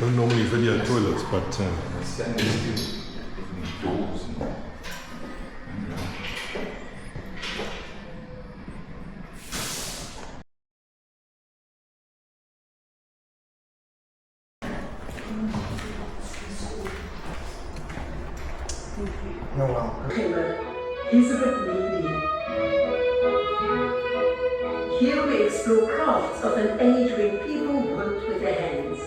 don't normally video toilets, but No, well. He's a bit needy. Here we explore crafts of an age when people worked with their hands.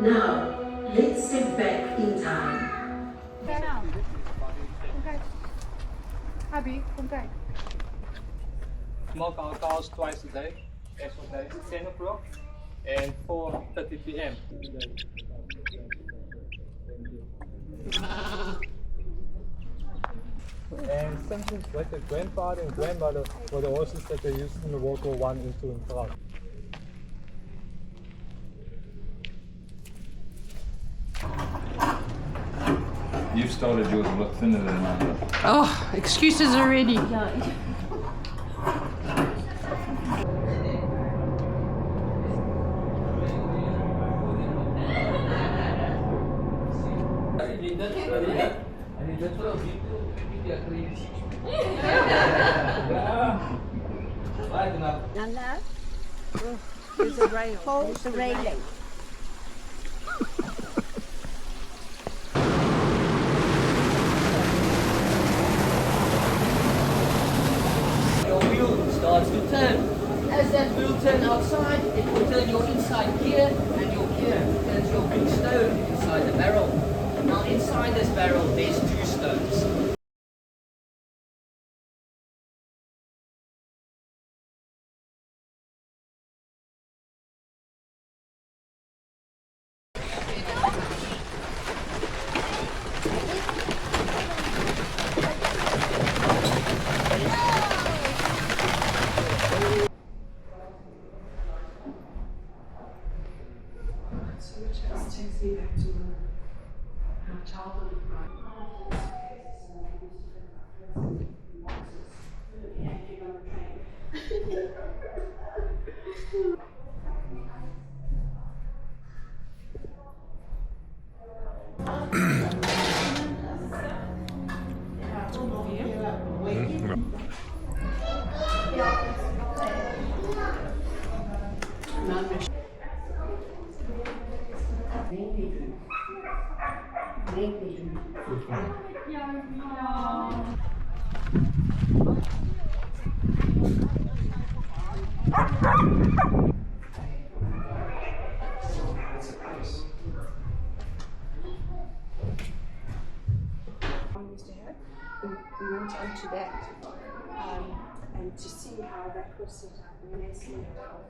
Now, let's step back in time. Kom kijk. Abby, kom kijk. Milk our cows twice a day, exercise 10 o'clock and 4:30 p.m. And something like the grandfather and grandmother were the horses that they used in the World War I and II in France. You've started yours a lot thinner than mine. Oh, excuses already. Nana, there's a rail. Hold the railing. Your wheel starts to turn. As that wheel turns outside, it will turn your inside gear, and your gear turns your big stone inside the barrel. Now inside this barrel, there's two stones. So it just takes me back to our childhood. We went on to that and to see how that was set up and they set it up.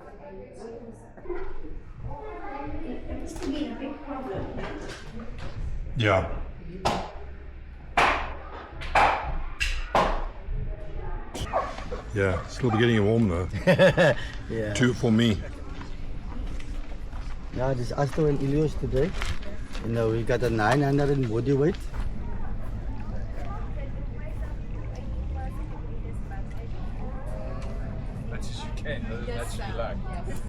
It used to be a big problem. yeah. Yeah, still be getting warm though. Yeah. Two for me. Yeah, this Astor and Ilios today. You know, we got a 900 body weight. Much as you can, as much as you like.